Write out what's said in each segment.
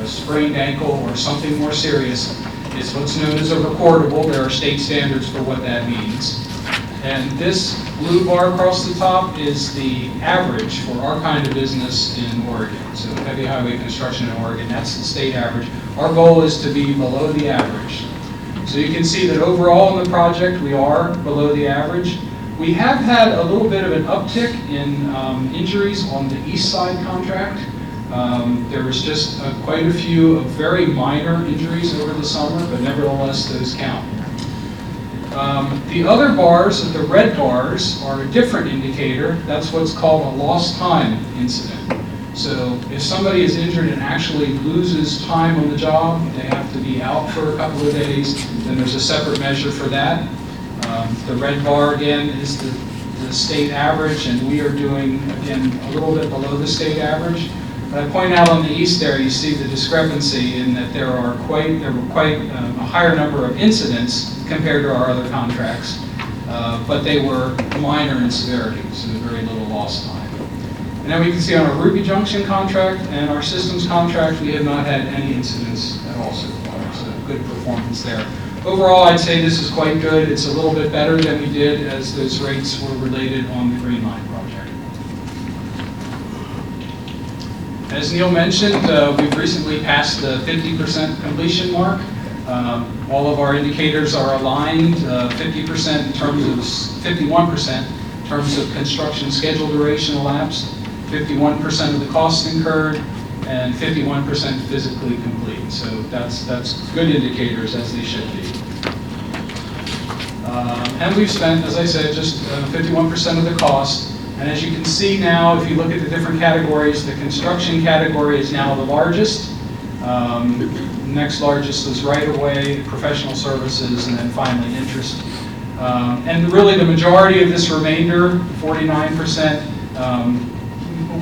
a sprained ankle or something more serious, is what's known as a recordable. There are state standards for what that means. And this blue bar across the top is the average for our kind of business in Oregon. So heavy highway construction in Oregon, that's the state average. Our goal is to be below the average. So you can see that overall in the project, we are below the average. We have had a little bit of an uptick in injuries on the east side contract. There was just quite a few very minor injuries over the summer, but nevertheless, those count. The other bars, the red bars, are a different indicator. That's what's called a lost time incident. So if somebody is injured and actually loses time on the job, they have to be out for a couple of days, then there's a separate measure for that. The red bar, again, is the state average, and we are doing, again, a little bit below the state average. But I point out on the east there, you see the discrepancy in that there were quite a higher number of incidents compared to our other contracts, but they were minor in severity, so very little lost time. And then we can see on our Ruby Junction contract and our systems contract, we have not had any incidents at all so far, so good performance there. Overall, I'd say this is quite good. It's a little bit better than we did as those rates were related on the Green Line project. As Neil mentioned, we've recently passed the 50% completion mark. All of our indicators are aligned, 50% in terms of 51% in terms of construction schedule duration elapsed, 51% of the costs incurred, and 51% physically complete. So that's good indicators, as they should be. And we've spent, as I said, just 51% of the cost. And as you can see now, if you look at the different categories, the construction category is now the largest. Next largest is right-of-way, professional services, and then finally interest. And really the majority of this remainder, 49%,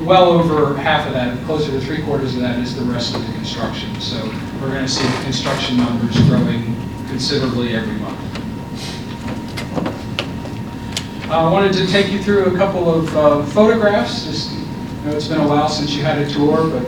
well over half of that, closer to 3/4 of that, is the rest of the construction. So we're going to see the construction numbers growing considerably every month. I wanted to take you through a couple of photographs. Just, you know, it's been a while since you had a tour, but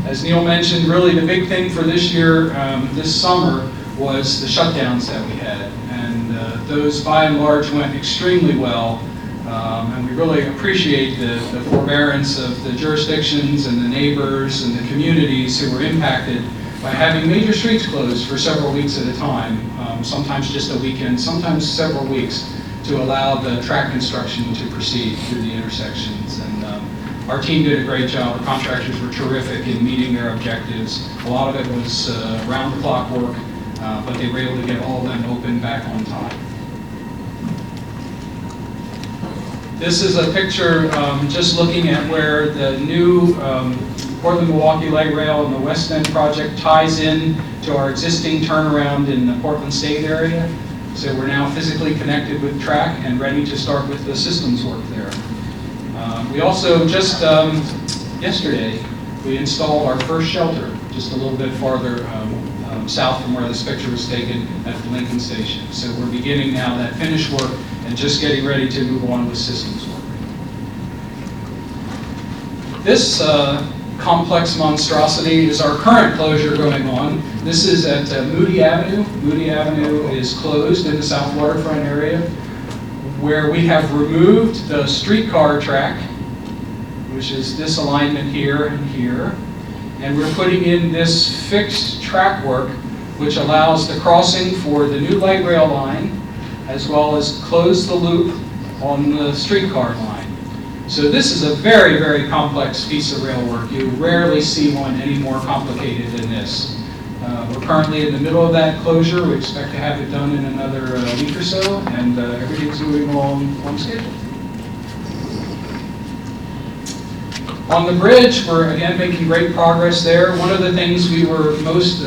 as Neil mentioned, really the big thing for this year, this summer, was the shutdowns that we had. And those, by and large, went extremely well. And we really appreciate the forbearance of the jurisdictions and the neighbors and the communities who were impacted by having major streets closed for several weeks at a time, sometimes just a weekend, sometimes several weeks, to allow the track construction to proceed through the intersections. And our team did a great job. The contractors were terrific in meeting their objectives. A lot of it was round-the-clock work, but they were able to get all of them open back on time. This is a picture just looking at where the new Portland-Milwaukee Light Rail and the West End project ties in to our existing turnaround in the Portland State area. So we're now physically connected with track and ready to start with the systems work there. We also just yesterday, we installed our first shelter just a little bit farther south from where this picture was taken at the Lincoln Station. So we're beginning now that finished work and just getting ready to move on with systems work. This complex monstrosity is our current closure going on. This is at Moody Avenue. Moody Avenue is closed in the South Waterfront area, where we have removed the streetcar track, which is this alignment here and here, and we're putting in this fixed track work, which allows the crossing for the new light rail line, as well as close the loop on the streetcar line. So this is a very, very complex piece of rail work. You rarely see one any more complicated than this. We're currently in the middle of that closure. We expect to have it done in another week or so, and everything's moving along on schedule. On the bridge, we're again making great progress there. One of the things we were most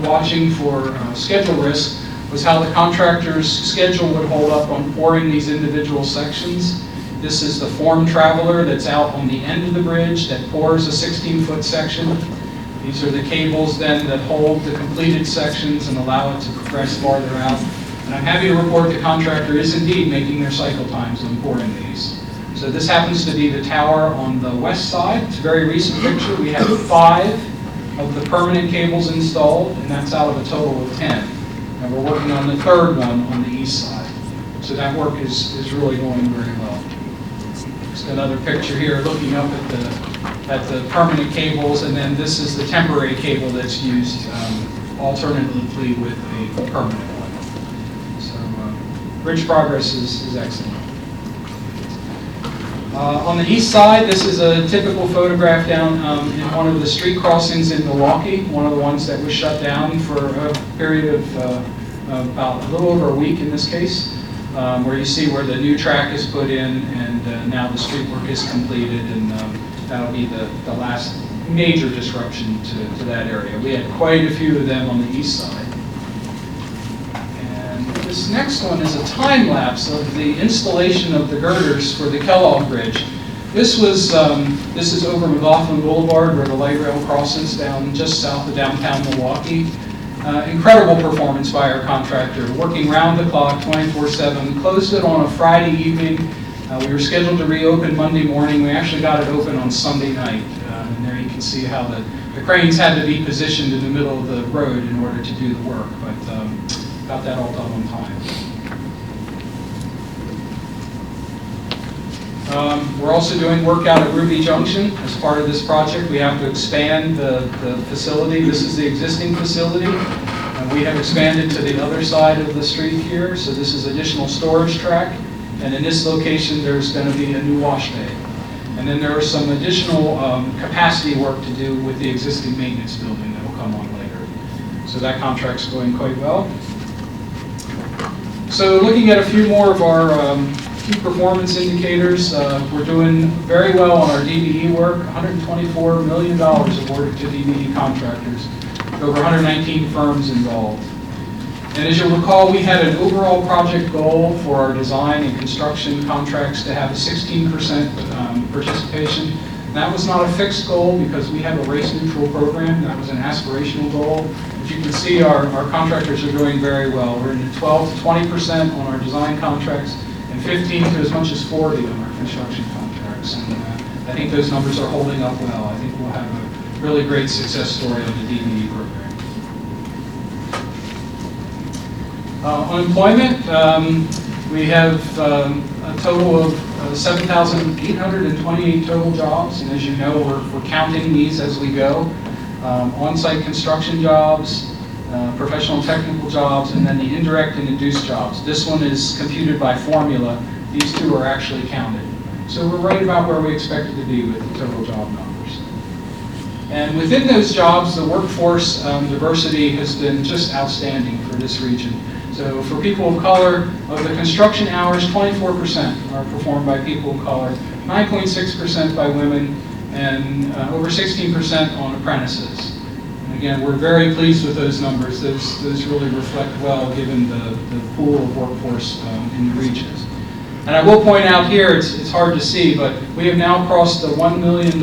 watching for schedule risk was how the contractor's schedule would hold up on pouring these individual sections. This is the form traveler that's out on the end of the bridge that pours a 16-foot section. These are the cables then that hold the completed sections and allow it to progress farther out. And I'm happy to report the contractor is indeed making their cycle times on pouring these. So this happens to be the tower on the west side. It's a very recent picture. We have 5 of the permanent cables installed, and that's out of a total of 10. And we're working on the third one on the east side. So that work is really going very well. Just another picture here looking up at the permanent cables, and then this is the temporary cable that's used alternatively with a permanent one. So bridge progress is excellent. On the east side, this is a typical photograph down in one of the street crossings in Milwaukee, one of the ones that was shut down for a period of about a little over a week in this case, where you see where the new track is put in, and now the street work is completed, and that'll be the last major disruption to that area. We had quite a few of them on the east side. This next one is a time lapse of the installation of the girders for the Kellogg Bridge. This is over McLaughlin Boulevard where the light rail crosses down just south of downtown Milwaukee. Incredible performance by our contractor, working round the clock, 24/7. Closed it on a Friday evening. We were scheduled to reopen Monday morning. We actually got it open on Sunday night. And there you can see how the cranes had to be positioned in the middle of the road in order to do the work. But got that all done on time. We're also doing work out at Ruby Junction. As part of this project, we have to expand the facility. This is the existing facility, and we have expanded to the other side of the street here. So this is additional storage track, and in this location, there's going to be a new wash bay. And then there are some additional capacity work to do with the existing maintenance building that will come on later. So that contract's going quite well. So looking at a few more of our key performance indicators, we're doing very well on our DBE work, $124 million awarded to DBE contractors, with over 119 firms involved. And as you'll recall, we had an overall project goal for our design and construction contracts to have a 16% participation. That was not a fixed goal because we have a race-neutral program. That was an aspirational goal. As you can see, our contractors are doing very well. We're in the 12 to 20% on our design contracts and 15 to as much as 40 on our construction contracts. And I think those numbers are holding up well. I think we'll have a really great success story on the DBE program. Unemployment, we have a total of 7,828 total jobs, and as you know, we're counting these as we go. On-site construction jobs, professional and technical jobs, and then the indirect and induced jobs. This one is computed by formula. These two are actually counted. So we're right about where we expected to be with the total job numbers. And within those jobs, the workforce diversity has been just outstanding for this region. So for people of color, of the construction hours, 24% are performed by people of color, 9.6% by women, and over 16% on apprentices. And again, we're very pleased with those numbers. Those really reflect well given the pool of workforce in the regions. And I will point out here, it's hard to see, but we have now crossed the 1 million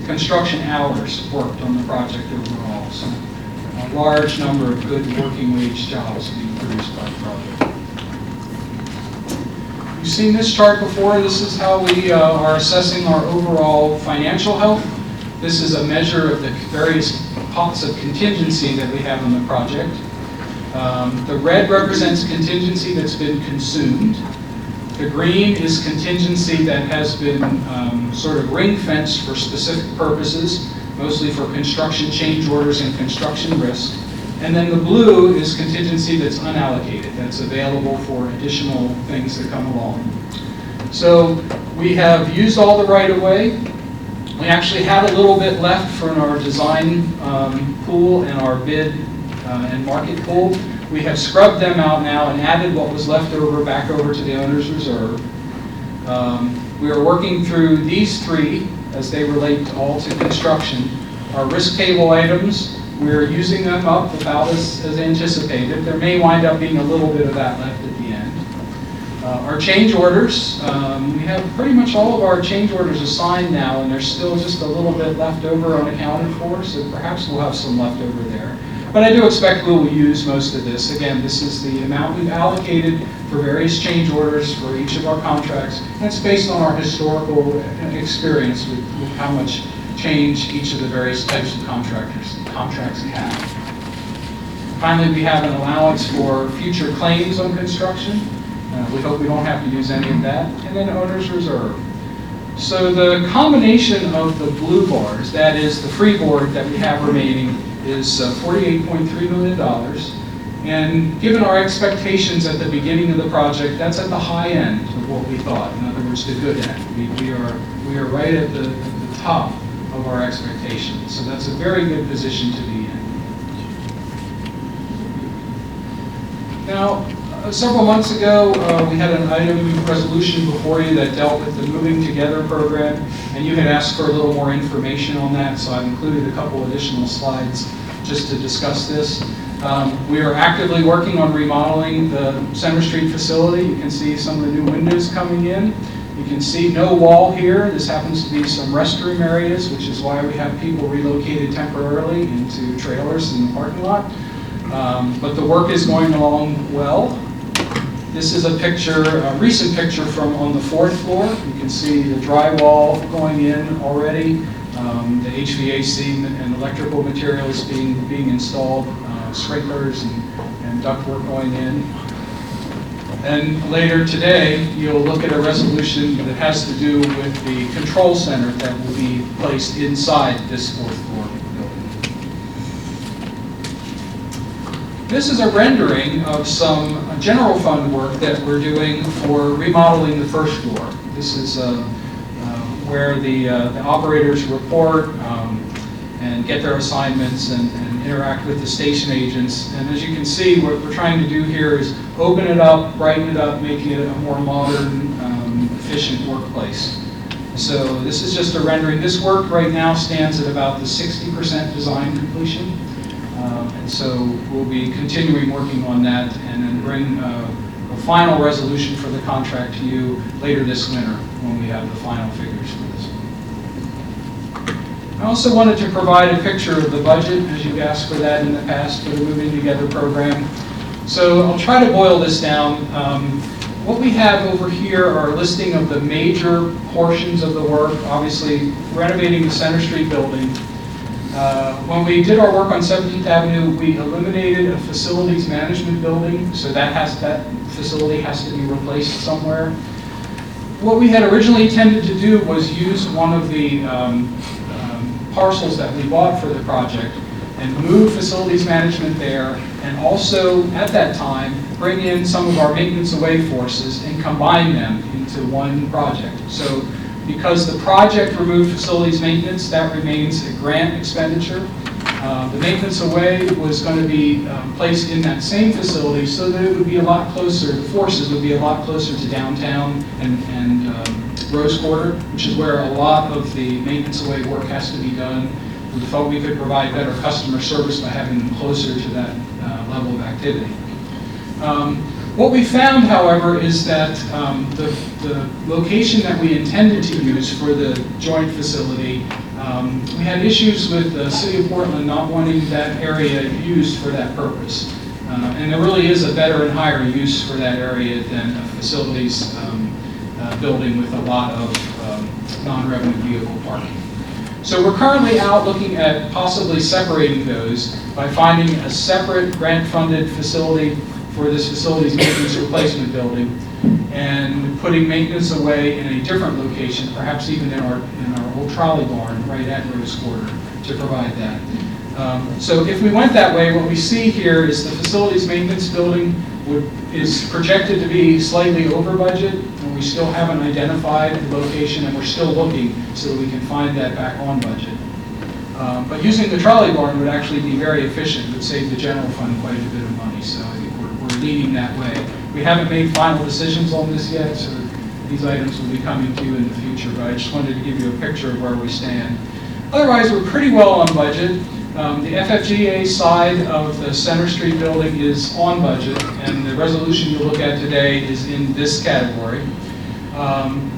construction hours worked on the project overall. So a large number of good working wage jobs being produced by the project. You've seen this chart before. This is how we are assessing our overall financial health. This is a measure of the various pots of contingency that we have on the project. The red represents contingency that's been consumed. The green is contingency that has been sort of ring-fenced for specific purposes, mostly for construction change orders and construction risk. And then the blue is contingency that's unallocated, that's available for additional things that come along. So we have used all the right-of-way. We actually have a little bit left for our design pool and our bid and market pool. We have scrubbed them out now and added what was left over back over to the owner's reserve. We are working through these three as they relate all to construction. Our risk table items, we're using them up about as anticipated. There may wind up being a little bit of that left at the end. Our change orders, we have pretty much all of our change orders assigned now, and there's still just a little bit left over unaccounted for, so perhaps we'll have some left over there. But I do expect we will use most of this. Again, this is the amount we've allocated for various change orders for each of our contracts. That's based on our historical experience with how much change each of the various types of contracts we have. Finally, we have an allowance for future claims on construction. We hope we don't have to use any of that. And then owner's reserve. So the combination of the blue bars, that is the freeboard that we have remaining, is $48.3 million. And given our expectations at the beginning of the project, that's at the high end of what we thought. In other words, the good end. We are right at the top of our expectations. So that's a very good position to be in. Now, several months ago, we had an item resolution before you that dealt with the Moving Together program, and you had asked for a little more information on that, so I've included a couple additional slides just to discuss this. We are actively working on remodeling the Center Street facility. You can see some of the new windows coming in. You can see no wall here. This happens to be some restroom areas, which is why we have people relocated temporarily into trailers in the parking lot. But the work is going along well. This is a picture, a recent picture from on the 4th floor. You can see the drywall going in already, the HVAC and electrical materials being installed, sprinklers and ductwork going in. And later today, you'll look at a resolution that has to do with the control center that will be placed inside this 4th floor building. This is a rendering of some general fund work that we're doing for remodeling the 1st floor. This is where the operators report and get their assignments and interact with the station agents. And as you can see, what we're trying to do here is open it up, brighten it up, making it a more modern, efficient workplace. So this is just a rendering. This work right now stands at about the 60% design completion. And so we'll be continuing working on that and then bring a final resolution for the contract to you later this winter when we have the final figures for this one. I also wanted to provide a picture of the budget, as you've asked for that in the past for the Moving Together program. So I'll try to boil this down. What we have over here are a listing of the major portions of the work, obviously renovating the Center Street building. When we did our work on 17th Avenue, we eliminated a facilities management building, so that facility has to be replaced somewhere. What we had originally intended to do was use one of the parcels that we bought for the project and move facilities management there, and also at that time bring in some of our maintenance away forces and combine them into one project. So because the project removed facilities maintenance, that remains a grant expenditure. The maintenance away was going to be placed in that same facility so that it would be a lot closer, the forces would be a lot closer to downtown and Rose Quarter, which is where a lot of the maintenance away work has to be done. We thought we could provide better customer service by having them closer to that level of activity. What we found, however, is that the location that we intended to use for the joint facility, we had issues with the City of Portland not wanting that area used for that purpose. And there really is a better and higher use for that area than a facilities building with a lot of non-revenue vehicle parking. So we're currently out looking at possibly separating those by finding a separate grant-funded facility for this facilities maintenance replacement building and putting maintenance away in a different location, perhaps even in our old trolley barn right at Rose Quarter to provide that. So if we went that way, what we see here is the facilities maintenance building is projected to be slightly over budget, and we still haven't identified the location, and we're still looking so that we can find that back on budget. But using the trolley barn would actually be very efficient. It would save the general fund quite a bit of money, so I think we're leaning that way. We haven't made final decisions on this yet, so these items will be coming to you in the future, but I just wanted to give you a picture of where we stand. Otherwise, we're pretty well on budget. The FFGA side of the Center Street building is on budget, and the resolution you'll look at today is in this category.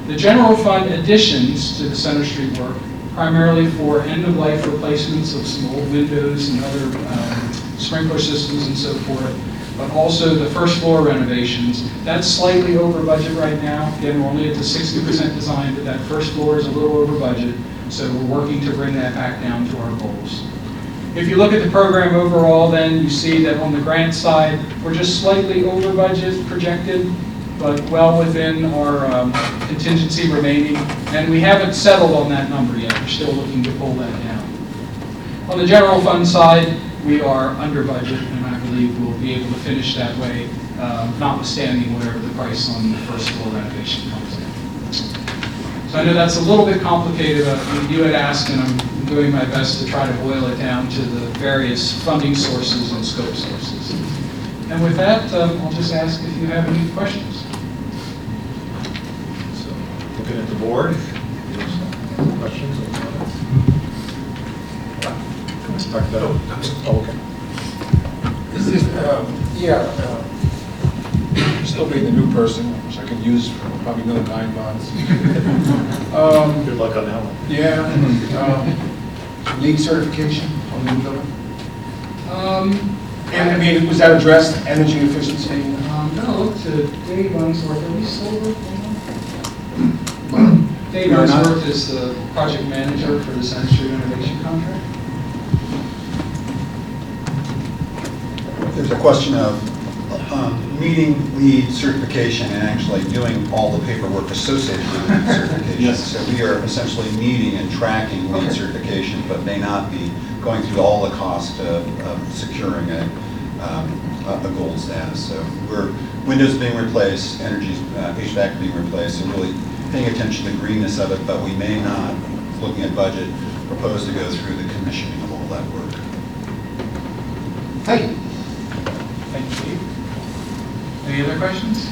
The general fund additions to the Center Street work, primarily for end-of-life replacements of some old windows and other sprinkler systems and so forth, but also the first floor renovations. That's slightly over budget right now. Again, we're only at the 60% design, but that first floor is a little over budget. So we're working to bring that back down to our goals. If you look at the program overall, then you see that on the grant side, we're just slightly over budget projected, but well within our contingency remaining. And we haven't settled on that number yet. We're still looking to pull that down. On the general fund side, we are under budget, and I believe we'll be able to finish that way, notwithstanding whatever the price on the first floor renovation comes in. So I know that's a little bit complicated, but you had asked, and I'm doing my best to try to boil it down to the various funding sources and scope sources. And with that, I'll just ask if you have any questions. So, looking at the board, questions or comments? Talk about it. Oh, okay. Is this, still being the new person, which I could use for probably another 9 months. Good luck on that one. Yeah, LEED certification on the new building? And I mean, was that addressed, energy efficiency? I'm going to look to Dave Unsworth. Are we still working? Dave Unsworth is the project manager for the Center Street renovation contract. There's a question of meeting LEED certification and actually doing all the paperwork associated with LEED certification. Yes. So we are essentially meeting and tracking LEED certification, but may not be going through all the cost of securing a gold status. So we're windows being replaced, energy HVAC being replaced, and really paying attention to the greenness of it, but we may not, looking at budget, propose to go through the commissioning of all that work. Hey. Thank you. Any other questions?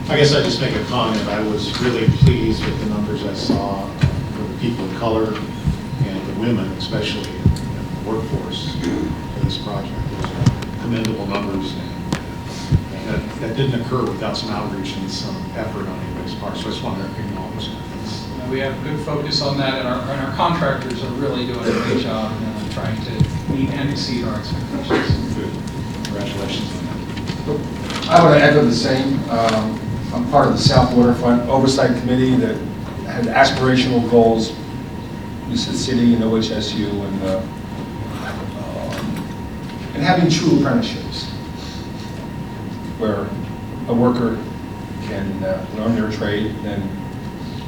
I guess I'd just make a comment. I was really pleased with the numbers I saw for the people of color and the women, especially in the workforce for this project. Those are commendable numbers, and that didn't occur without some outreach and some effort on anybody's part. So I just wanted to acknowledge that. We have good focus on that, and our contractors are really doing a great job trying to meet and exceed our expectations. Good. Congratulations on that. I would echo the same. I'm part of the South Waterfront Oversight Committee that had aspirational goals, the city and OHSU, and having true apprenticeships where a worker can learn their trade and then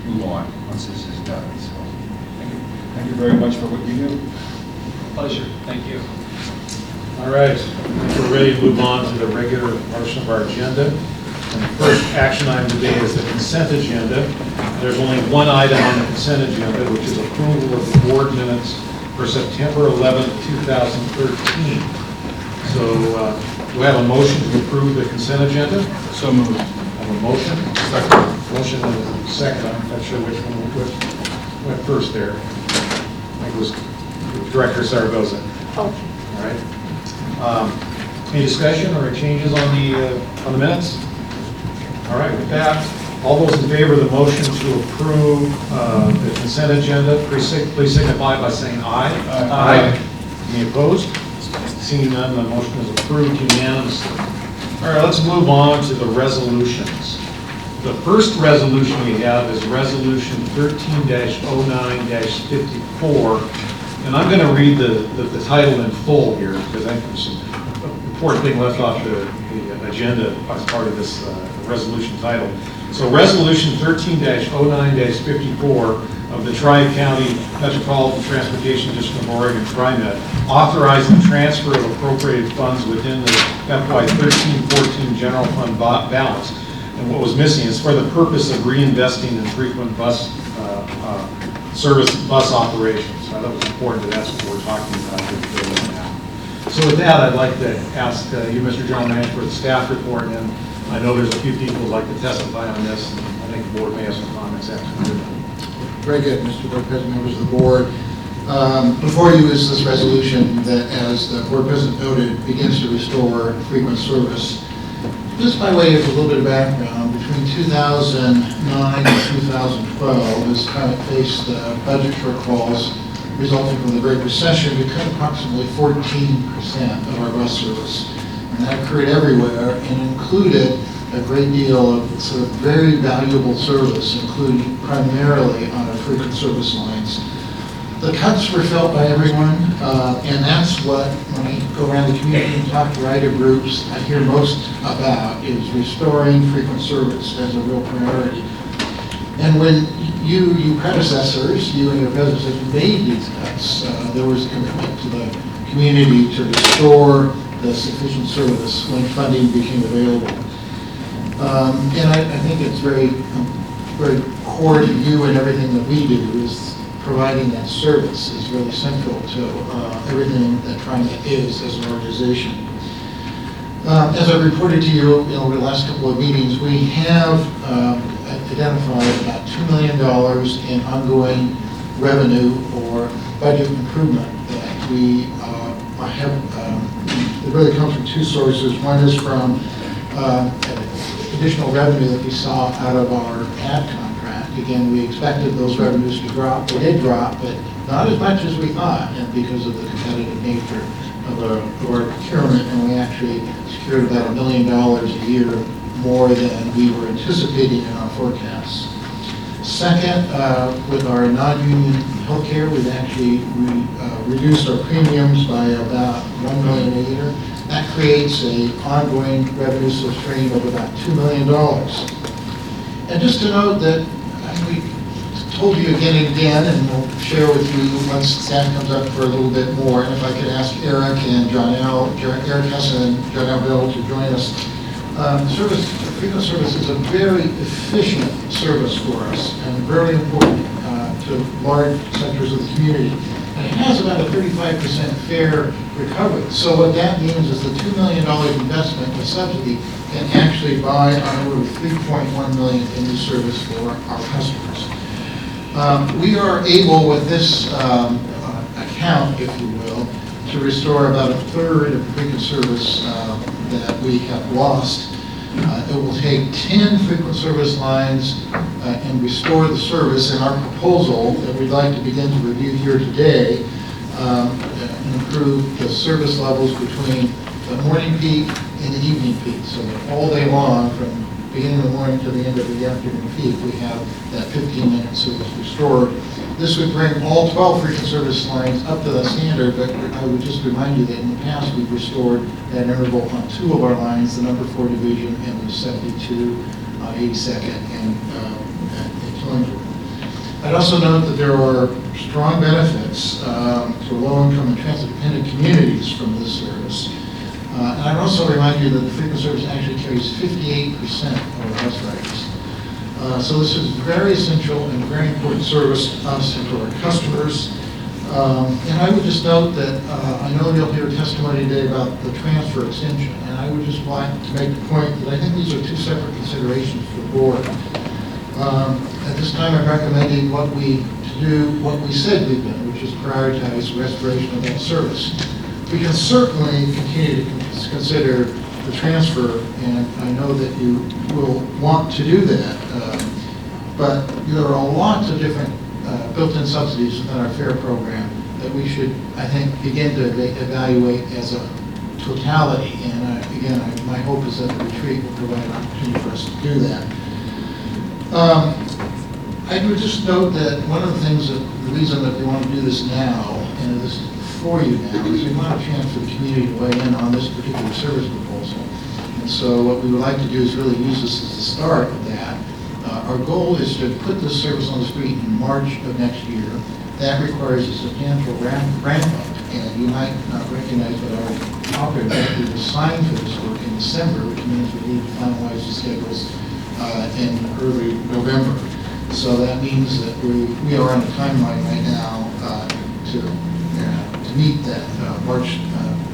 move on once this is done. So thank you very much for what you do. Pleasure. Thank you. All right, we're ready to move on to the regular portion of our agenda. And the first action item today is the consent agenda. There's only one item on the consent agenda, which is approval of the board minutes for September 11th, 2013. So do I have a motion to approve the consent agenda? So moved. I have a motion. Second. Motion and a second. I'm not sure which one went first there. I think it was Director Zaragoza. Oh. All right. Any discussion or changes on the minutes? All right, with that, all those in favor of the motion to approve the consent agenda, please signify by saying aye. Aye. Any opposed? Seeing none, the motion is approved unanimously. All right, let's move on to the resolutions. The first resolution we have is Resolution 13-09-54. And I'm going to read the title in full here because I think there's some important thing left off the agenda as part of this resolution title. So Resolution 13-09-54 of the Tri-County Metropolitan Transportation District of Oregon, TriMet, authorizing transfer of appropriated funds within the FY 13-14 general fund balance. And what was missing is for the purpose of reinvesting in frequent bus service bus operations. So I thought it was important that that's what we're talking about here now. So with that, I'd like to ask you, Mr. General Manager, for the staff report, and I know there's a few people who'd like to testify on this, and I think the board may have some comments after we're done. Very good, Mr. Board President, members of the board. Before you is this resolution that, as the board president noted, begins to restore frequent service. Just by way of a little bit of background, between 2009 and 2012, as TriMet faced budget shortfalls resulting from the Great Recession, we cut approximately 14% of our bus service. And that occurred everywhere and included a great deal of sort of very valuable service, including primarily on our frequent service lines. The cuts were felt by everyone, and that's what, when I go around the community and talk to rider groups, I hear most about is restoring frequent service as a real priority. And when you predecessors, you and your predecessors made these cuts, there was a commitment to the community to restore the sufficient service when funding became available. And I think it's very core to you and everything that we do is providing that service is really central to everything that TriMet is as an organization. As I reported to you over the last couple of meetings, we have identified about $2 million in ongoing revenue or budget improvement that we have. It really comes from two sources. One is from additional revenue that we saw out of our ad contract. Again, we expected those revenues to drop. They did drop, but not as much as we thought, and because of the competitive nature of our procurement, and we actually secured about $1 million a year more than we were anticipating in our forecasts. Second, with our non-union healthcare, we've actually reduced our premiums by about $1 million a year. That creates an ongoing revenue stream of about $2 million. And just to note that we told you again and again, and we'll share with you once that comes up for a little bit more. And if I could ask Eric and Eric Hesse and John L. Bell to join us. Frequent service is a very efficient service for us and very important to large sectors of the community. And it has about a 35% fare recovery. So what that means is the $2 million investment in subsidy can actually buy on order of $3.1 million in new service for our customers. We are able, with this account, if you will, to restore about a third of the frequent service that we have lost. It will take 10 frequent service lines and restore the service. In our proposal that we'd like to begin to review here today, improve the service levels between the morning peak and the evening peak. So that all day long, from beginning of the morning to the end of the afternoon peak, we have that 15-minute service restored. This would bring all 12 frequent service lines up to that standard, but I would just remind you that in the past we've restored that interval on 2 of our lines, the number 4 division and the 72 on 82nd and Killingsworth. I'd also note that there are strong benefits to low-income and transit-dependent communities from this service. And I'd also remind you that the frequent service actually carries 58% of our bus riders. So this is very essential and very important service to us and to our customers. And I would just note that I know you'll hear testimony today about the transfer extension, and I would just like to make the point that I think these are 2 separate considerations for the board. At this time, I'm recommending what we said we've done, which is prioritize restoration of that service. We can certainly continue to consider the transfer, and I know that you will want to do that. But there are lots of different built-in subsidies within our fare program that we should, I think, begin to evaluate as a totality. And again, my hope is that the retreat will provide an opportunity for us to do that. I would just note that one of the things that the reason that we want to do this now, and this is for you now, is we want a chance for the community to weigh in on this particular service proposal. And so what we would like to do is really use this as the start of that. Our goal is to put this service on the street in March of next year. That requires a substantial ramp up. And you might not recognize that our operator actually was signed for this work in December, which means we need to finalize the schedules in early November. So that means that we are on a timeline right now to meet that March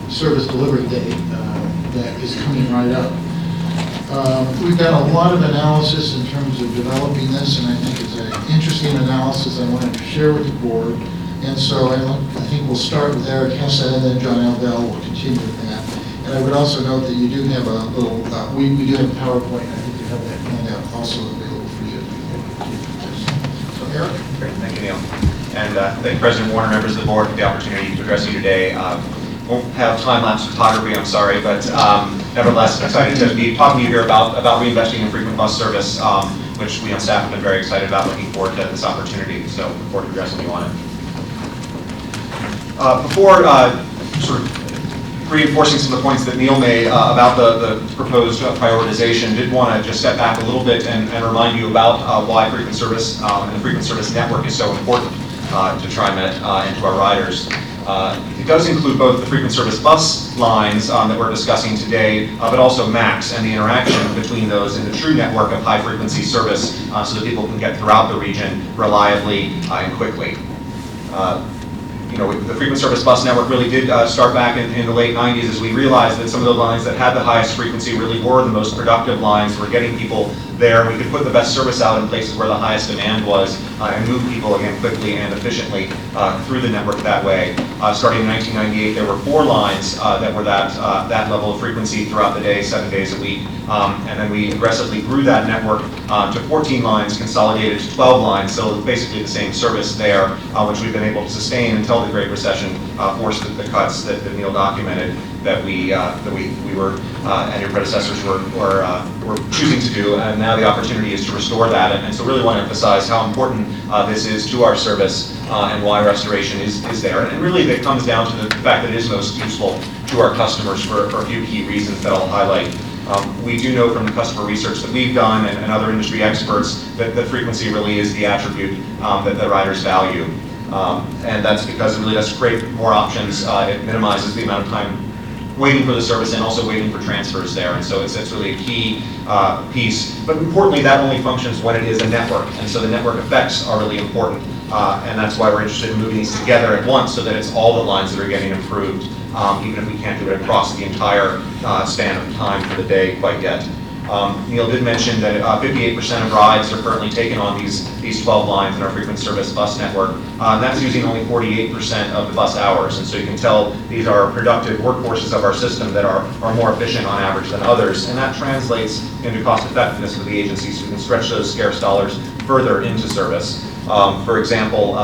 service delivery date that is coming right up. We've done a lot of analysis in terms of developing this, and I think it's an interesting analysis I wanted to share with the board. And so I think we'll start with Eric Hesse, and then John L. Bell will continue with that. And I would also note that you do have a little, we do have a PowerPoint. I think you have that handout also available for you. So Eric? Great, thank you, Neil. And thank President Warner, members of the board, for the opportunity to address you today. won't have time-lapse photography, I'm sorry, but nevertheless, excited to be talking to you here about reinvesting in frequent bus service, which we on staff have been very excited about, looking forward to this opportunity, so look forward to addressing you on it. Before sort of reinforcing some of the points that Neil made about the proposed prioritization, did want to just step back a little bit and remind you about why frequent service and the frequent service network is so important to TriMet and to our riders. It does include both the frequent service bus lines that we're discussing today, but also MAX and the interaction between those in the true network of high-frequency service so that people can get throughout the region reliably and quickly. The frequent service bus network really did start back in the late 90s as we realized that some of the lines that had the highest frequency really were the most productive lines. We're getting people there. We could put the best service out in places where the highest demand was and move people again quickly and efficiently through the network that way. Starting in 1998, there were 4 lines that were that level of frequency throughout the day, 7 days a week. And then we aggressively grew that network to 14 lines, consolidated to 12 lines, so basically the same service there, which we've been able to sustain until the Great Recession forced the cuts that Neil documented that we were and your predecessors were choosing to do, and now the opportunity is to restore that. And so really want to emphasize how important this is to our service and why restoration is there. And really it comes down to the fact that it is most useful to our customers for a few key reasons that I'll highlight. We do know from the customer research that we've done and other industry experts that frequency really is the attribute that the riders value. And that's because it really does create more options. It minimizes the amount of time waiting for the service and also waiting for transfers there. And so it's really a key piece. But importantly, that only functions when it is a network. And so the network effects are really important. And that's why we're interested in moving these together at once so that it's all the lines that are getting improved, even if we can't do it across the entire span of time for the day quite yet. Neil did mention that 58% of rides are currently taken on these 12 lines in our frequent service bus network. And that's using only 48% of the bus hours. And so you can tell these are productive workforces of our system that are more efficient on average than others. And that translates into cost effectiveness for the agency, so we can stretch those scarce dollars further into service. For example,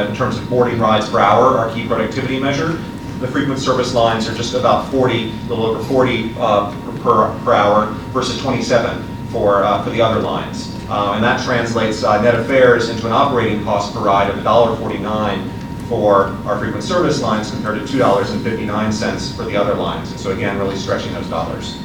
in terms of boarding rides per hour, our key productivity measure, the frequent service lines are just about 40, a little over 40 per hour versus 27 for the other lines. And that translates net of fares into an operating cost per ride of $1.49 for our frequent service lines compared to $2.59 for the other lines. And so again, really stretching those dollars.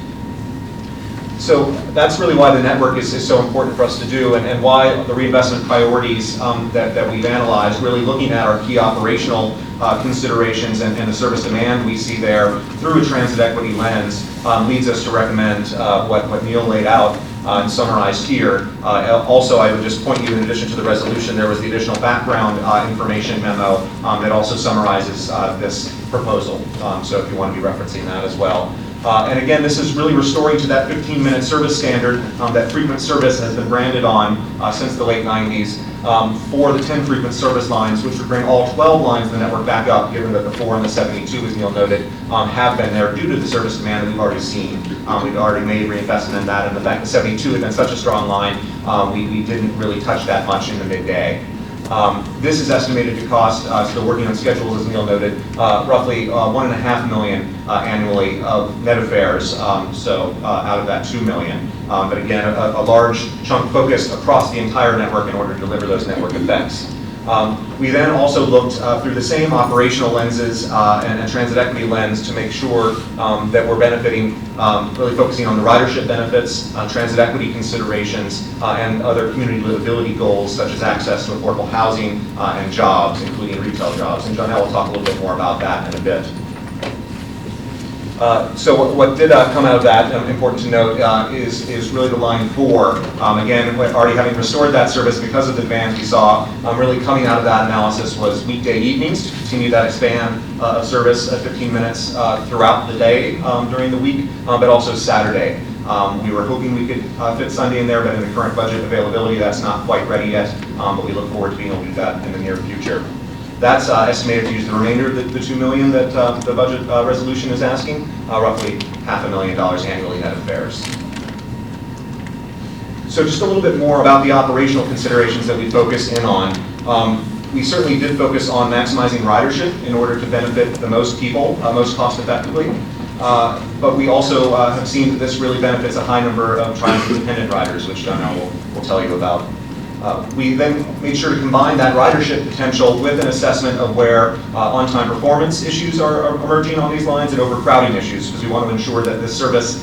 So that's really why the network is so important for us to do, and why the reinvestment priorities that we've analyzed, really looking at our key operational considerations and the service demand we see there through a transit equity lens, leads us to recommend what Neil laid out and summarized here. Also, I would just point you, in addition to the resolution, there was the additional background information memo that also summarizes this proposal. So if you want to be referencing that as well. And again, this is really restoring to that 15-minute service standard that frequent service has been branded on since the late 90s for the 10 frequent service lines, which would bring all 12 lines of the network back up, given that the 4 and the 72, as Neil noted, have been there due to the service demand that we've already seen. We've already made reinvestment in that, and the fact that 72 had been such a strong line, we didn't really touch that much in the midday. This is estimated to cost, still working on schedules as Neil noted, roughly $1.5 million annually of net of fares, out of that $2 million. But again, a large chunk focused across the entire network in order to deliver those network effects. We then also looked through the same operational lenses and a transit equity lens to make sure that we're benefiting, really focusing on the ridership benefits, transit equity considerations, and other community livability goals such as access to affordable housing and jobs, including retail jobs. And Jonelle will talk a little bit more about that in a bit. So what did come out of that, important to note, is really the line 4. Again, already having restored that service because of the demand we saw, really coming out of that analysis was weekday evenings to continue that span of service at 15 minutes throughout the day during the week, but also Saturday. We were hoping we could fit Sunday in there, but in the current budget availability, that's not quite ready yet, but we look forward to being able to do that in the near future. That's estimated to use the remainder of the $2 million that the budget resolution is asking, roughly $500,000 annually net of fares. So just a little bit more about the operational considerations that we focus in on. We certainly did focus on maximizing ridership in order to benefit the most people, most cost effectively. But we also have seen that this really benefits a high number of transit-dependent riders, which Donnell will tell you about. We then made sure to combine that ridership potential with an assessment of where on-time performance issues are emerging on these lines and overcrowding issues, because we want to ensure that this service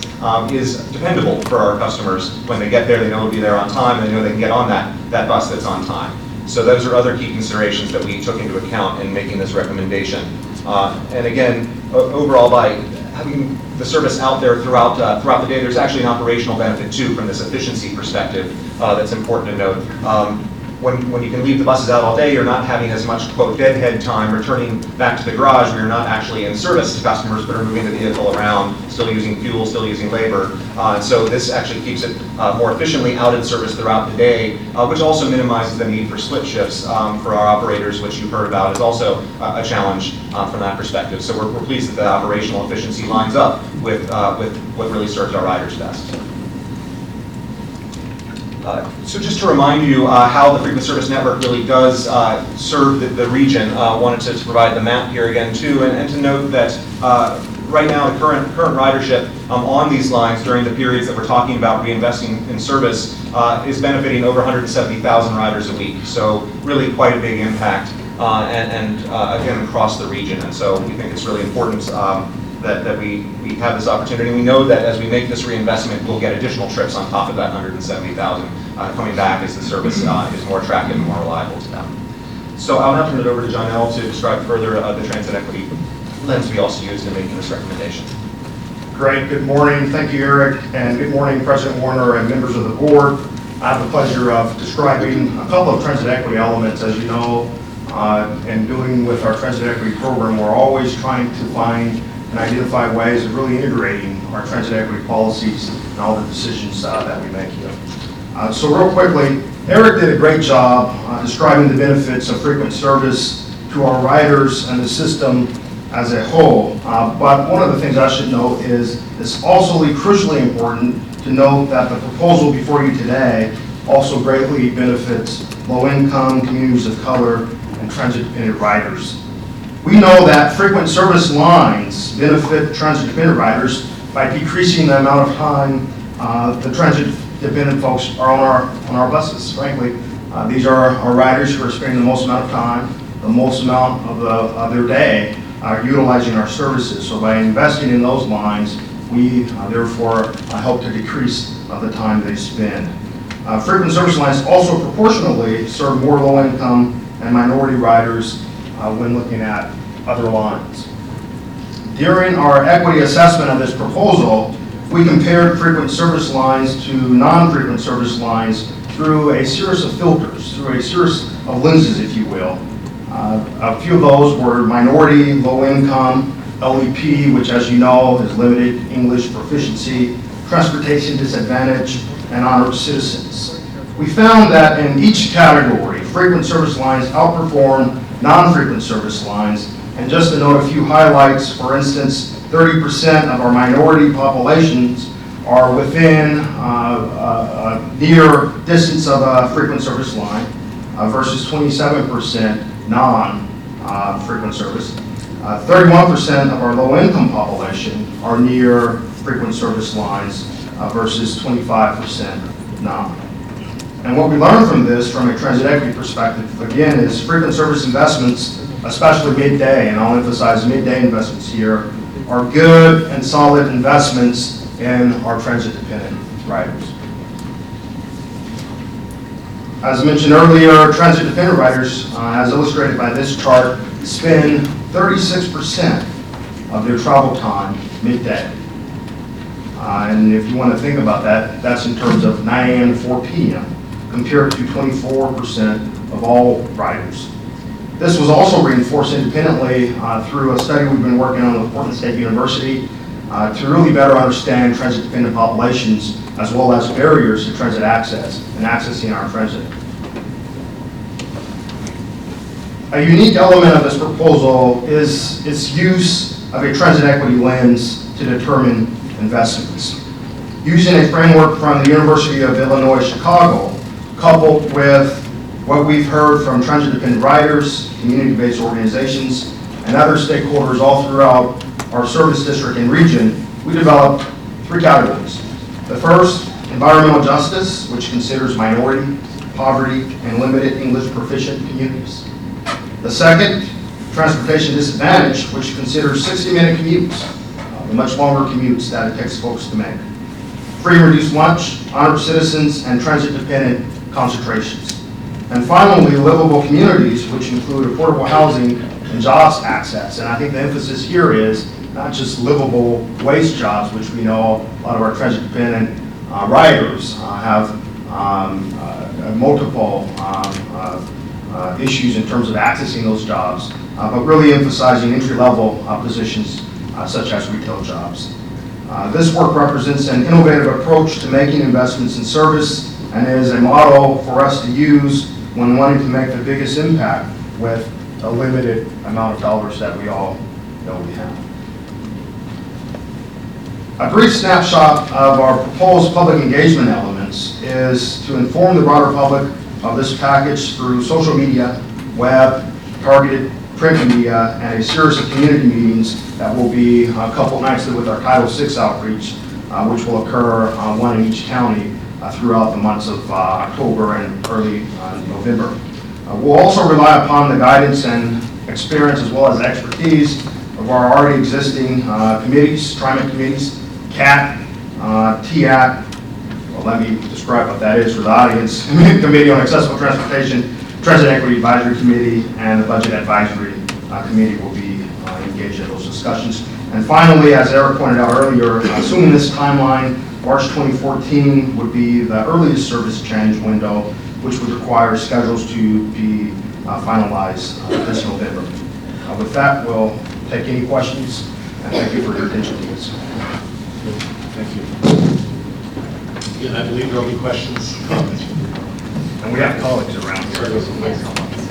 is dependable for our customers. When they get there, they know it'll be there on time, and they know they can get on that bus that's on time. So those are other key considerations that we took into account in making this recommendation. And again, overall, by having the service out there throughout the day, there's actually an operational benefit too from this efficiency perspective that's important to note. When you can leave the buses out all day, you're not having as much, quote, deadhead time returning back to the garage where you're not actually in service to customers but are moving the vehicle around, still using fuel, still using labor. So this actually keeps it more efficiently out in service throughout the day, which also minimizes the need for split shifts for our operators, which you've heard about is also a challenge from that perspective. So we're pleased that the operational efficiency lines up with what really serves our riders best. So just to remind you how the frequent service network really does serve the region, wanted to provide the map here again too, and to note that right now the current ridership on these lines during the periods that we're talking about reinvesting in service is benefiting over 170,000 riders a week. So really quite a big impact and again across the region. And so we think it's really important that we have this opportunity. We know that as we make this reinvestment, we'll get additional trips on top of that 170,000 coming back as the service is more attractive and more reliable to them. So I'll now turn it over to John to describe further the transit equity lens we also used in making this recommendation. Great, good morning. Thank you, Eric, and good morning, President Warner and members of the board. I have the pleasure of describing a couple of transit equity elements. As you know, in doing with our transit equity program, we're always trying to find and identify ways of really integrating our transit equity policies and all the decisions that we make here. So real quickly, Eric did a great job describing the benefits of frequent service to our riders and the system as a whole. But one of the things I should note is it's also crucially important to note that the proposal before you today also greatly benefits low-income communities of color and transit-dependent riders. We know that frequent service lines benefit transit-dependent riders by decreasing the amount of time the transit-dependent folks are on our buses. Frankly, these are our riders who are spending the most amount of time, the most amount of their day utilizing our services. So by investing in those lines, we therefore help to decrease the time they spend. Frequent service lines also proportionally serve more low-income and minority riders when looking at other lines. During our equity assessment of this proposal, we compared frequent service lines to non-frequent service lines through a series of filters, through a series of lenses, if you will. A few of those were minority, low-income, LEP, which as you know is limited English proficiency, transportation disadvantage, and honored citizens. We found that in each category, frequent service lines outperform non-frequent service lines. And just to note a few highlights, for instance, 30% of our minority populations are within near distance of a frequent service line versus 27% non-frequent service. 31% of our low-income population are near frequent service lines versus 25% non. And what we learned from this, from a transit equity perspective, again, is frequent service investments, especially midday, and I'll emphasize midday investments here, are good and solid investments in our transit-dependent riders. As mentioned earlier, transit-dependent riders, as illustrated by this chart, spend 36% of their travel time midday. And if you want to think about that, that's in terms of 9 a.m. to 4 p.m., compared to 24% of all riders. This was also reinforced independently through a study we've been working on with Portland State University to really better understand transit-dependent populations as well as barriers to transit access and accessing our transit. A unique element of this proposal is its use of a transit equity lens to determine investments. Using a framework from the University of Illinois, Chicago, coupled with what we've heard from transit-dependent riders, community-based organizations, and other stakeholders all throughout our service district and region, we developed 3 categories. The first, environmental justice, which considers minority, poverty, and limited English proficient communities. The second, transportation disadvantage, which considers 60-minute commutes, the much longer commutes that it takes folks to make. Free and reduced lunch, honored citizens, and transit-dependent concentrations. And finally, livable communities, which include affordable housing and jobs access. And I think the emphasis here is not just livable wage jobs, which we know a lot of our transit-dependent riders have multiple issues in terms of accessing those jobs, but really emphasizing entry-level positions such as retail jobs. This work represents an innovative approach to making investments in service and is a model for us to use when wanting to make the biggest impact with a limited amount of dollars that we all know we have. A brief snapshot of our proposed public engagement elements is to inform the broader public of this package through social media, web, targeted print media, and a series of community meetings that will be coupled nicely with our Title VI outreach, which will occur one in each county throughout the months of October and early November. We'll also rely upon the guidance and experience as well as expertise of our already existing committees, TriMet committees, CAT, TIAT, well, let me describe what that is for the audience, Committee on Accessible Transportation, Transit Equity Advisory Committee, and the Budget Advisory Committee will be engaged in those discussions. And finally, as Eric pointed out earlier, assuming this timeline, March 2014 would be the earliest service change window, which would require schedules to be finalized this November. With that, we'll take any questions, and thank you for your attention to this. Thank you. Again, I believe there'll be questions, comments. And we have colleagues around here.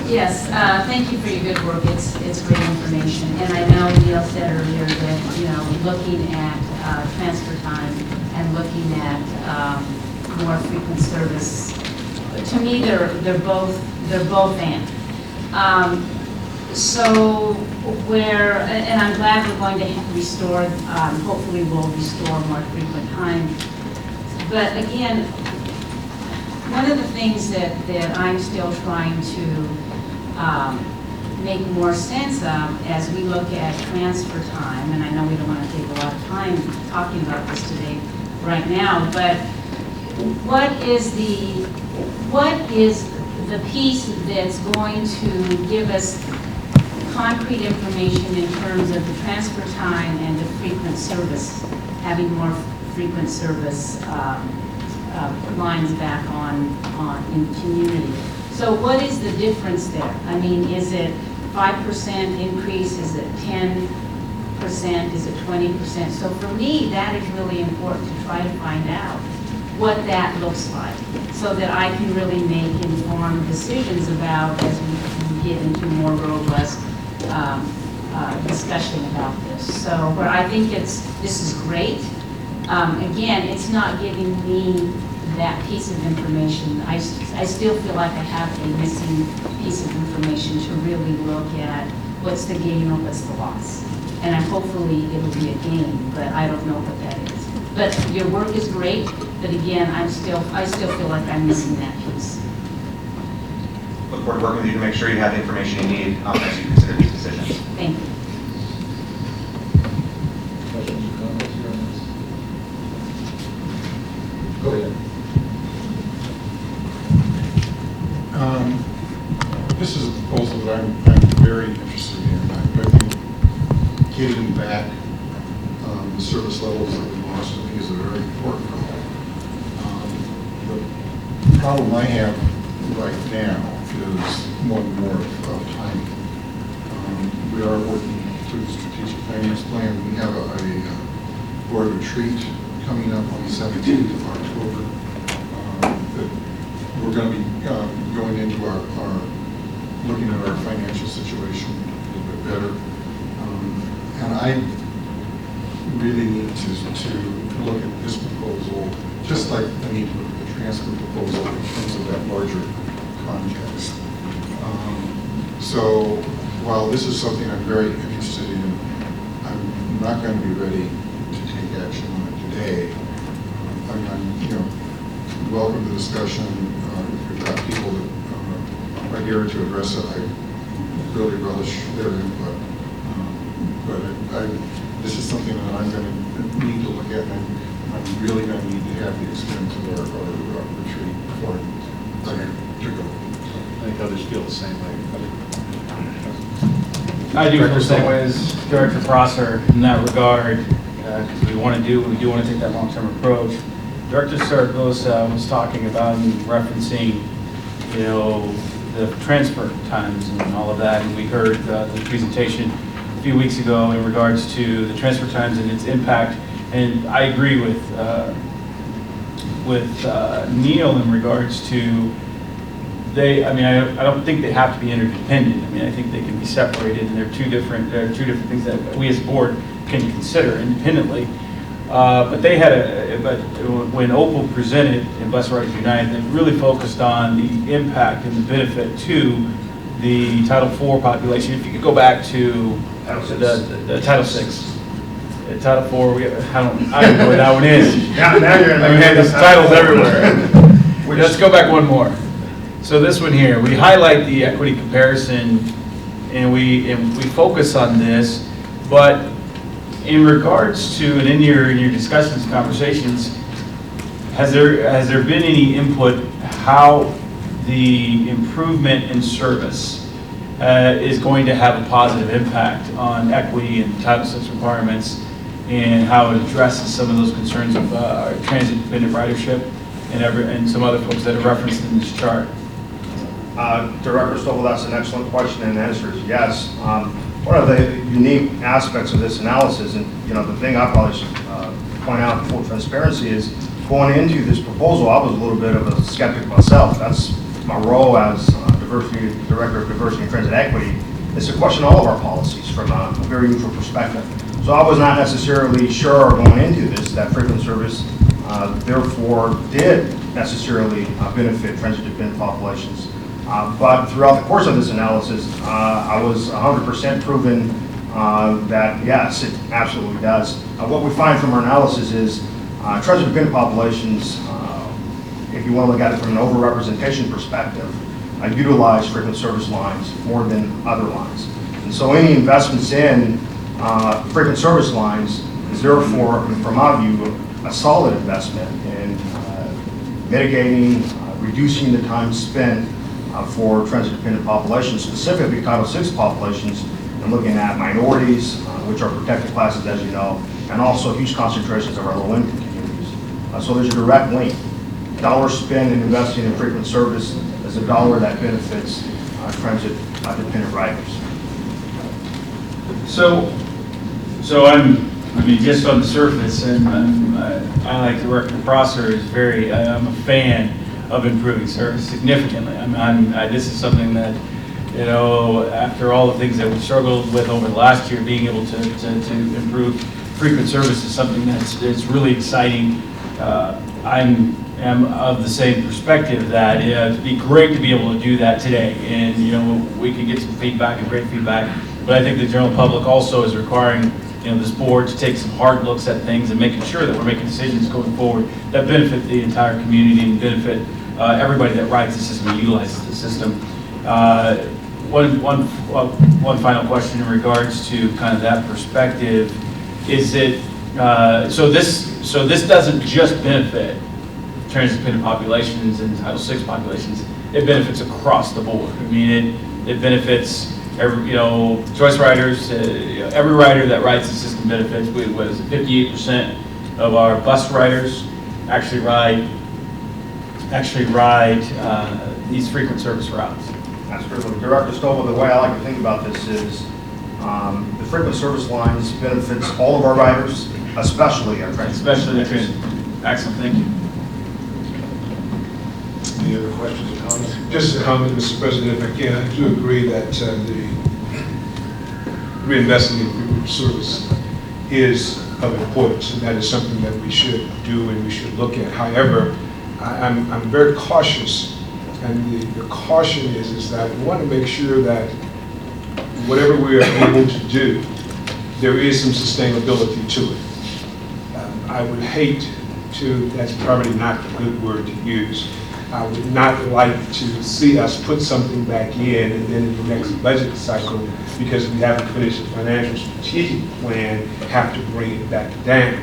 Yes, thank you for your good work. It's great information. And I know Neil said earlier that, you know, looking at transfer time and looking at more frequent service, to me, they're both and. So and I'm glad we're going to restore, hopefully we'll restore more frequent time. But again, one of the things that I'm still trying to make more sense of as we look at transfer time, and I know we don't want to take a lot of time talking about this today right now, but what is the piece that's going to give us concrete information in terms of the transfer time and the frequent service, having more frequent service lines back on in community. So what is the difference there? I mean, is it 5% increase? Is it 10%? Is it 20%? So for me, that is really important to try to find out what that looks like so that I can really make informed decisions about as we get into more robust discussion about this. So where I think this is great. Again, it's not giving me that piece of information. I still feel like I have a missing piece of information to really look at what's the gain or what's the loss. And hopefully it'll be a gain, but I don't know what that is. But your work is great, but again, I still feel like I'm missing that piece. Look forward to working with you to make sure you have the information you need as you consider these decisions. Thank you. Questions or comments here on this? Go ahead. This is a proposal that I'm very interested in. I think getting back the service levels that we lost, I think, is a very important goal. The problem I have right now is one more of timing. We are working through the strategic finance plan. We have a board retreat coming up on the 17th of October. That we're going to be going into our looking at our financial situation a little bit better. And I really need to look at this proposal, just like I need to look at the transfer proposal in terms of that larger context. So while this is something I'm very interested in, I'm not going to be ready to take action on it today. I'm welcome the discussion. If we've got people that are here to address it, I really relish their input. This is something that I'm going to need to look at, and I'm really going to need to have the experience of our retreat before I to go. I think others feel the same way. I do feel the same way as Director Prosser in that regard, because we want to take that long-term approach. Director Saragosa was talking about and referencing, the transfer times and all of that, and we heard the presentation a few weeks ago in regards to the transfer times and its impact, and I agree with Neil in regards to I don't think they have to be interdependent. I think they can be separated, and they're two different things that we as a board can consider independently. But when Opal presented in Bus Riders United, they really focused on the impact and the benefit to the Title IV population. If you could go back to the Title VI. Title IV, I don't know where that one is. Now you're going to There's titles everywhere. Let's go back one more. So this one here, we highlight the equity comparison, and we focus on this, but in regards to, and in your discussions, conversations, has there been any input how the improvement in service is going to have a positive impact on equity and Title VI requirements, and how it addresses some of those concerns of transit-dependent ridership and some other folks that are referenced in this chart? Director Stovall, that's an excellent question, and the answer is yes. One of the unique aspects of this analysis, and the thing I probably should point out in full transparency, is going into this proposal, I was a little bit of a skeptic myself. That's my role as Director of Diversity and Transit Equity, is to question all of our policies from a very neutral perspective. So I was not necessarily sure going into this that frequent service therefore did necessarily benefit transit-dependent populations. But throughout the course of this analysis, I was 100% proven that yes, it absolutely does. What we find from our analysis is transit-dependent populations, if you want to look at it from an overrepresentation perspective, utilize frequent service lines more than other lines. And so any investments in frequent service lines is therefore, from my view, a solid investment in mitigating, reducing the time spent for transit-dependent populations, specifically Title VI populations, and looking at minorities, which are protected classes, as you know, and also huge concentrations of our low-income communities. So there's a direct link. Dollar spent in investing in frequent service is a dollar that benefits transit-dependent riders. So just on the surface, and I like Director Prosser is I'm a fan of improving service significantly. This is something that, after all the things that we struggled with over the last year, being able to improve frequent service is something it's really exciting. I am of the same perspective that it'd be great to be able to do that today, and we can get some feedback and great feedback. But I think the general public also is requiring this board to take some hard looks at things and making sure that we're making decisions going forward that benefit the entire community and benefit everybody that rides the system and utilizes the system. One final question in regards to kind of that perspective is that so this doesn't just benefit transit-dependent populations and Title VI populations. It benefits across the board. It benefits choice riders. Every rider that rides the system benefits. 58% of our bus riders actually ride these frequent service routes. That's true. Director Stovall, the way I like to think about this is the frequent service lines benefits all of our riders, especially our transit. Especially the transit. Excellent, thank you. Any other questions or comments? Just a comment, Mr. President, if I can. I do agree that the reinvesting in frequent service is of importance, and that is something that we should do and we should look at. However, I'm very cautious And the caution is that we want to make sure that whatever we are able to do, there is some sustainability to it. I would hate to, that's probably not a good word to use, I would not like to see us put something back in and then in the next budget cycle, because we haven't finished the financial strategic plan, have to bring it back down.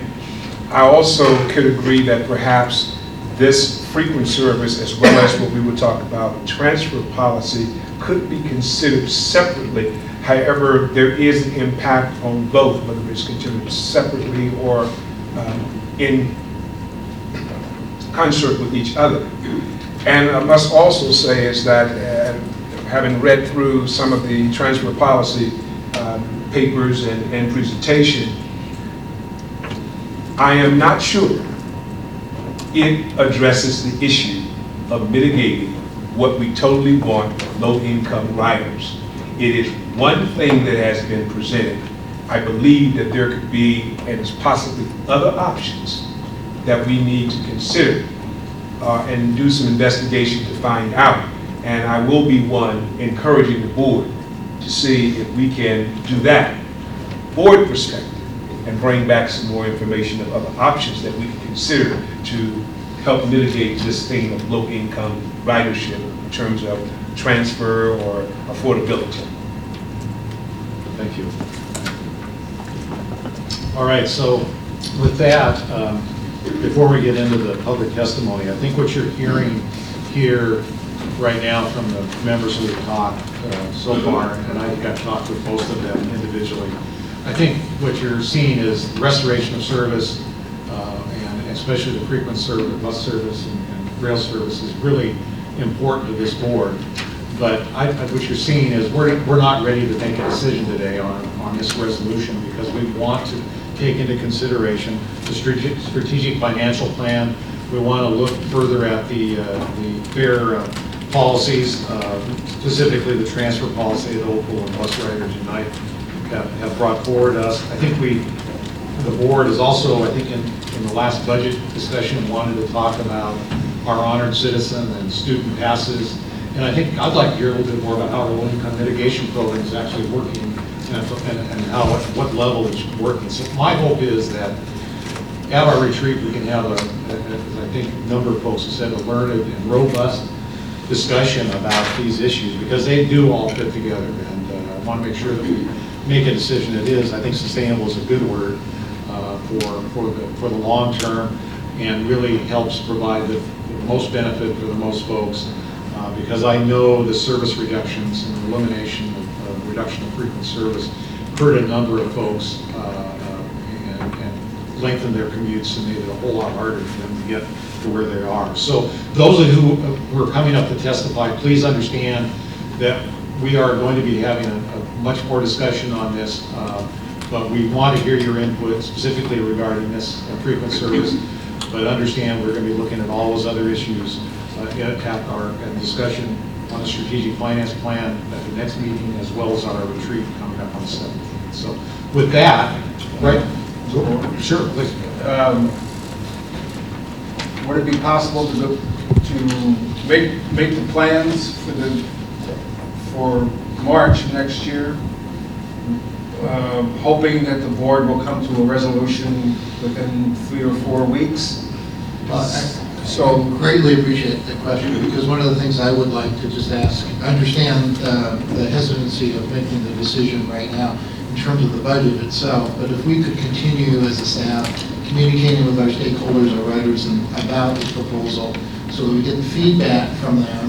I also could agree that perhaps this frequent service, as well as what we would talk about, transfer policy, could be considered separately. However, there is an impact on both, whether it's considered separately or in concert with each other. And I must also say is that having read through some of the transfer policy papers and presentation, I am not sure it addresses the issue of mitigating what we totally want low-income riders. It is one thing that has been presented. I believe that there could be, and possibly other options that we need to consider and do some investigation to find out. And I will be one encouraging the board to see if we can do that, board perspective, and bring back some more information of other options that we can consider to help mitigate this thing of low-income ridership in terms of transfer or affordability. Thank you. All right, so with that, before we get into the public testimony, I think what you're hearing here right now from the members who have talked so far, and I think I've talked with most of them individually, I think what you're seeing is restoration of service, and especially the frequent service, bus service and rail service is really important to this board. But what you're seeing is we're not ready to make a decision today on this resolution, because we want to take into consideration the strategic financial plan. We want to look further at the fare policies, specifically the transfer policy that Opal and Bus Riders Unite have brought forward to us. I think the board is also, I think in the last budget discussion, wanted to talk about our honored citizen and student passes. And I think I'd like to hear a little bit more about how our low-income mitigation program is actually working and how at what level it's working. So my hope is that at our retreat we can have as I think a number of folks have said, a learned and robust discussion about these issues, because they do all fit together. And I want to make sure that we make a decision that is, I think sustainable is a good word for the long term, and really helps provide the most benefit for the most folks. Because I know the service reductions and the elimination of reduction of frequent service hurt a number of folks and lengthened their commutes and made it a whole lot harder for them to get to where they are. So those of you who are coming up to testify, please understand that we are going to be having a much more discussion on this, but we want to hear your input specifically regarding this frequent service. But understand we're going to be looking at all those other issues at our discussion on the strategic finance plan at the next meeting, as well as on our retreat coming up on the 17th. So with that, right? Sure, please. Would it be possible to make the plans for March next year, hoping that the board will come to a resolution within 3 or 4 weeks? So greatly appreciate the question, because one of the things I would like to just ask, I understand the hesitancy of making the decision right now in terms of the budget itself, but if we could continue as a staff communicating with our stakeholders, our riders, and about this proposal, so that we get feedback from them,